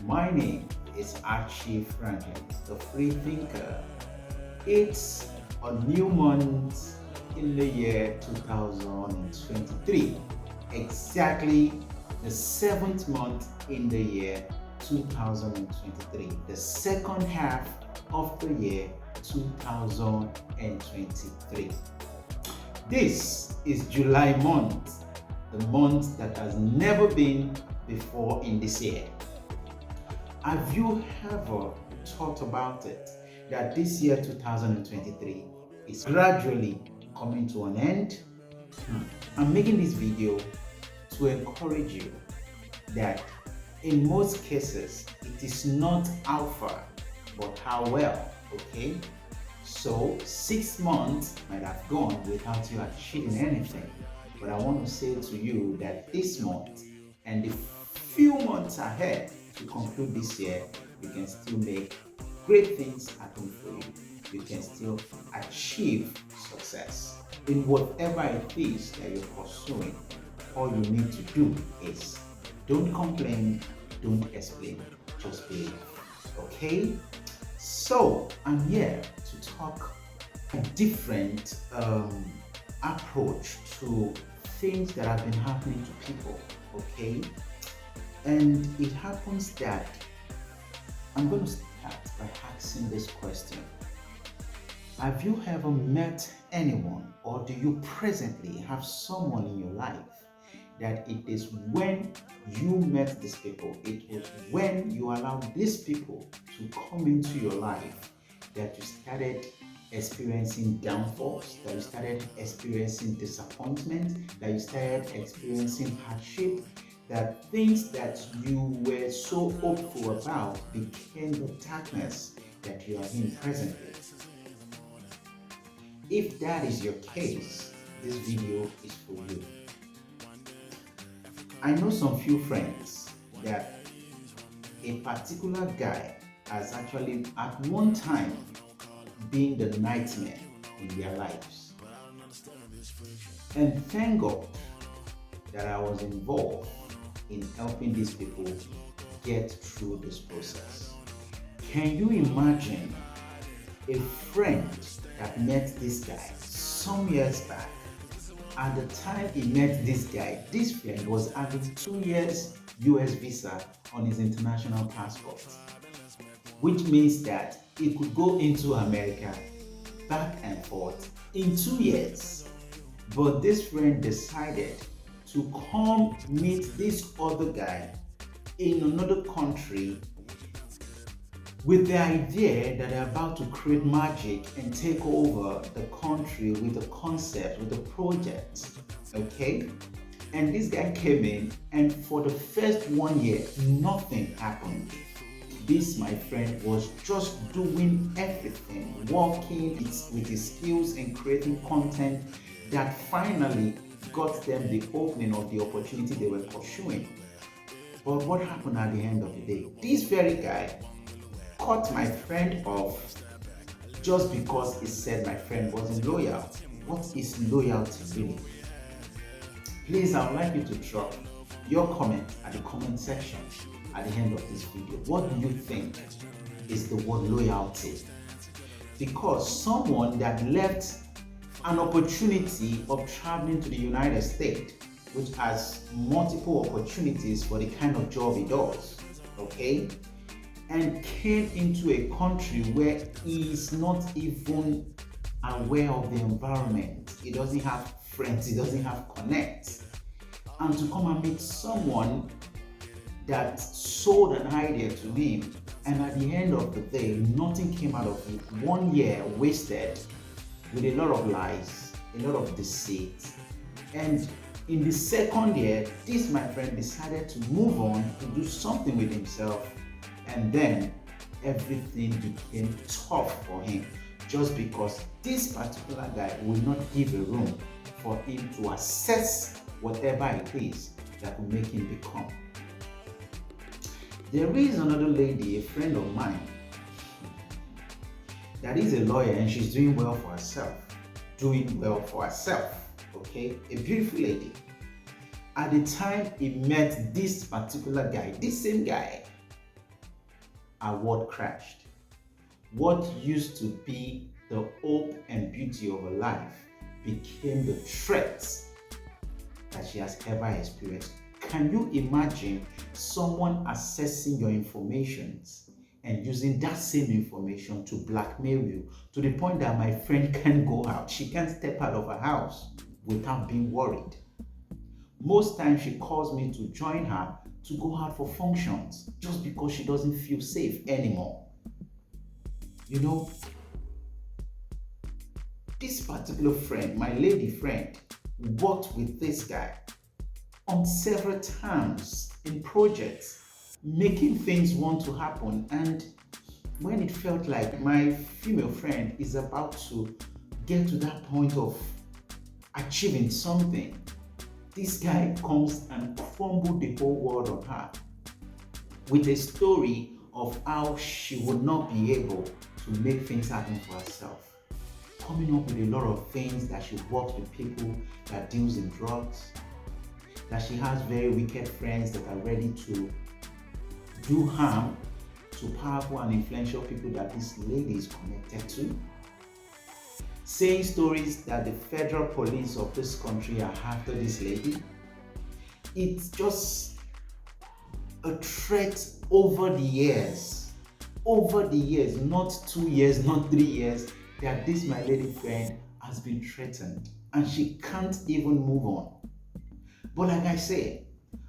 My name is Archie Franklin, the free thinker. It's a new month in the year 2023, exactly the seventh month in the year 2023, the second half of the year 2023. This is July month, the month that has never been before in this year. Have you ever thought about it, that this year 2023 is gradually coming to an end? I'm making this video to encourage you that in most cases it is not how far but how well, okay? So 6 months might have gone without you achieving anything, but I want to say to you that this month and the few months ahead to conclude this year, you can still make great things happen for you. You can still achieve success in whatever it is that you're pursuing. All you need to do is don't complain, don't explain, just believe. Okay? So I'm here to talk a different approach to things that have been happening to people. Okay? And it happens that I'm going to start by asking this question. Have you ever met anyone, or do you presently have someone in your life that it is when you met these people, it was when you allowed these people to come into your life that you started experiencing downfalls, that you started experiencing disappointment, that you started experiencing hardship, that things that you were so hopeful about became the darkness that you are in presently? If that is your case, this video is for you. I know some few friends that a particular guy has actually at one time been the nightmare in their lives. And thank God that I was involved in helping these people get through this process. Can you imagine a friend that met this guy some years back? At the time he met this guy, this friend was having 2 years US visa on his international passport, which means that he could go into America back and forth in 2 years. But this friend decided to come meet this other guy in another country with the idea that they're about to create magic and take over the country with the concept, with the project, okay? And this guy came in, and for the first 1 year, nothing happened. This, my friend, was just doing everything, working with his skills and creating content that finally got them the opening of the opportunity they were pursuing. But what happened at the end of the day? This very guy cut my friend off just because he said my friend wasn't loyal. What is loyalty really? Please, I would like you to drop your comment at the comment section at the end of this video. What do you think is the word loyalty? Because someone that left an opportunity of traveling to the United States, which has multiple opportunities for the kind of job he does, okay, and came into a country where he is not even aware of the environment. He doesn't have friends, he doesn't have connects. And to come and meet someone that sold an idea to him, and at the end of the day, nothing came out of it. 1 year wasted with a lot of lies, a lot of deceit. And in the second year, this, my friend, decided to move on to do something with himself. And then everything became tough for him just because this particular guy will not give a room for him to assess whatever it is that will make him become. There is another lady, a friend of mine, that is a lawyer, and she's doing well for herself. Okay? A beautiful lady. At the time he met this particular guy, this same guy, our world crashed. What used to be the hope and beauty of her life became the threat that she has ever experienced. Can you imagine someone accessing your information and using that same information to blackmail you to the point that my friend can't go out? She can't step out of her house without being worried. Most times she calls me to join her to go out for functions just because she doesn't feel safe anymore. You know, this particular friend, my lady friend, worked with this guy on several times in projects, making things want to happen. And when it felt like my female friend is about to get to that point of achieving something, this guy comes and crumbled the whole world on her with a story of how she would not be able to make things happen for herself. Coming up with a lot of things that she works with people that deals in drugs, that she has very wicked friends that are ready to do harm to powerful and influential people that this lady is connected to. Saying stories that the federal police of this country are after this lady. It's just a threat over the years, not 2 years, not 3 years, that this my lady friend has been threatened and she can't even move on. But like I said,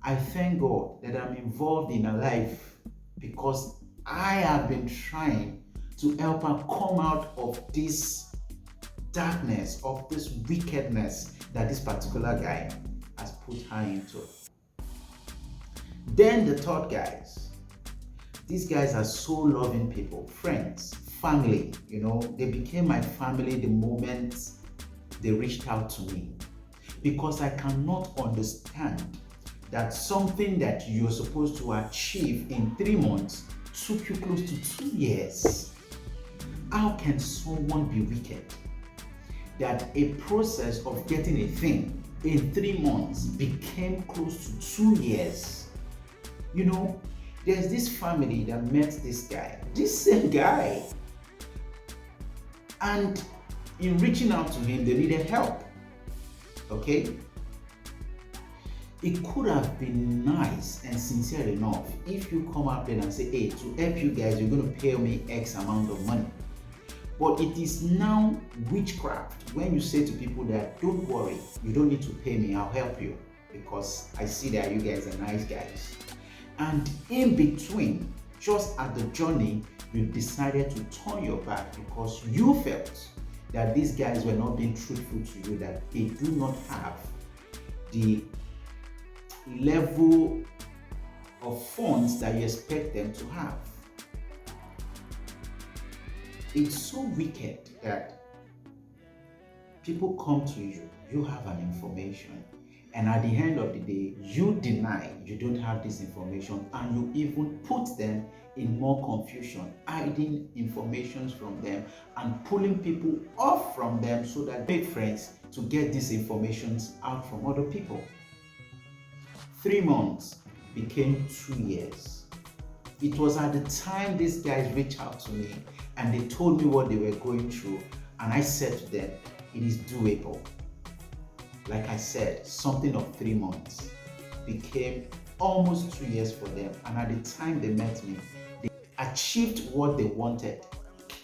I thank God that I'm involved in her life because I have been trying to help her come out of this darkness, of this wickedness that this particular guy has put her into. Then the third guys. These guys are so loving people, friends, family. They became my family the moment they reached out to me. Because I cannot understand that something that you're supposed to achieve in 3 months took you close to 2 years. How can someone be wicked? That a process of getting a thing in 3 months became close to 2 years. There's this family that met this guy, this same guy. And in reaching out to him, they needed help. Okay? It could have been nice and sincere enough if you come up there and say, hey, to help you guys, you're going to pay me X amount of money. But it is now witchcraft when you say to people that, don't worry, you don't need to pay me, I'll help you because I see that you guys are nice guys. And in between, just at the journey, you decided to turn your back because you felt that these guys were not being truthful to you, that they do not have the level of funds that you expect them to have. It's so wicked that people come to you, you have an information, and at the end of the day, you deny you don't have this information, and you even put them in more confusion, hiding information from them and pulling people off from them so that they make friends to get these information out from other people. 3 months became 2 years. It was at the time these guys reached out to me and they told me what they were going through, and I said to them, it is doable. Like I said, something of 3 months became almost 2 years for them, and at the time they met me, they achieved what they wanted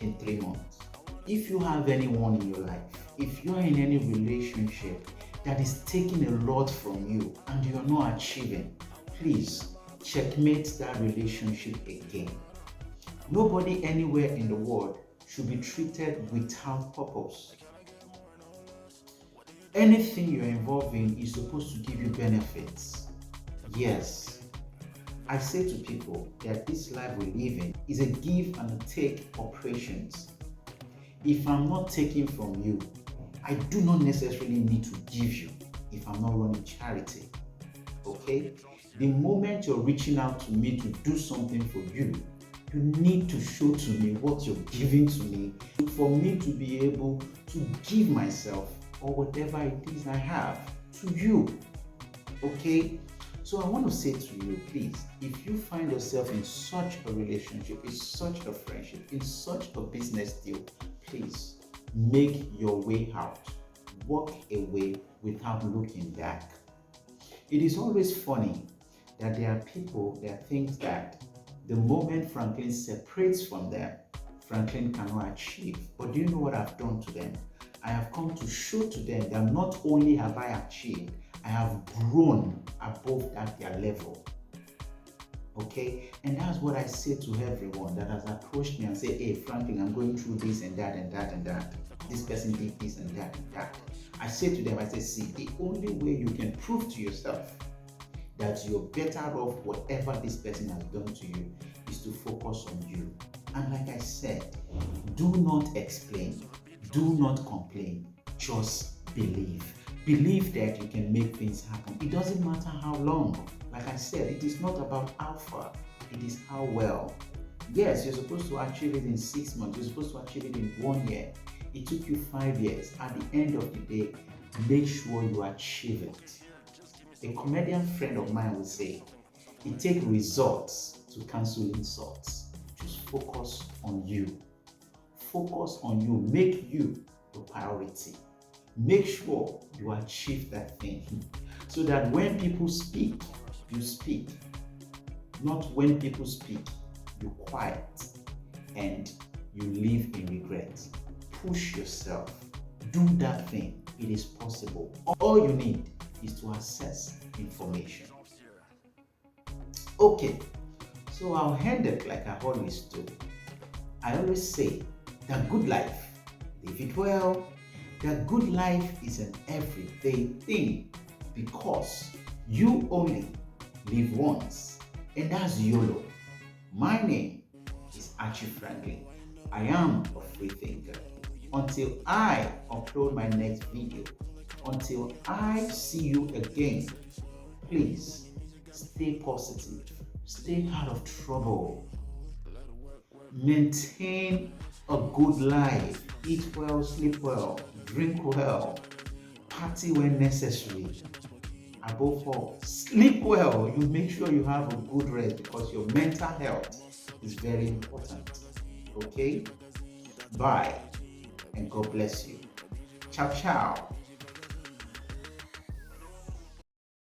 in 3 months. If you have anyone in your life, if you're in any relationship that is taking a lot from you and you're not achieving, please checkmate that relationship again. Nobody anywhere in the world should be treated without purpose. Anything you're involved in is supposed to give you benefits. Yes, I say to people that this life we live in is a give and a take operations. If I'm not taking from you, I do not necessarily need to give you if I'm not running charity. Okay? The moment you're reaching out to me to do something for you, you need to show to me what you're giving to me for me to be able to give myself or whatever it is I have to you. Okay? So I want to say to you, please, if you find yourself in such a relationship, in such a friendship, in such a business deal, please make your way out. Walk away without looking back. It is always funny that there are people that think that the moment Franklin separates from them, Franklin cannot achieve. But do you know what I've done to them? I have come to show to them that not only have I achieved, I have grown above that their level. Okay? And that's what I say to everyone that has approached me and say, hey, Franklin, I'm going through this and that and that and that. This person did this and that and that. I say to them, I say, see, the only way you can prove to yourself that you're better off whatever this person has done to you is to focus on you. And like I said, do not explain, do not complain, just believe. Believe that you can make things happen. It doesn't matter how long. Like I said, it is not about how far, it is how well. Yes, you're supposed to achieve it in 6 months, you're supposed to achieve it in 1 year. It took you 5 years. At the end of the day, make sure you achieve it. A comedian friend of mine would say, it takes results to cancel insults. Just focus on you. Focus on you. Make you the priority. Make sure you achieve that thing so that when people speak, you speak. Not when people speak, you quiet and you live in regret. Push yourself. Do that thing. It is possible. All you need is to access information. Okay, so I'll end it like I always do. I always say, the good life, live it well. The good life is an everyday thing because you only live once, and that's YOLO. My name is Archie Franklin. I am a free thinker. Until I upload my next video, until I see you again, please stay positive, stay out of trouble, maintain a good life, eat well, sleep well, drink well, party when necessary. Above all, sleep well. You make sure you have a good rest because your mental health is very important. Okay? Bye, and God bless you. Ciao, ciao.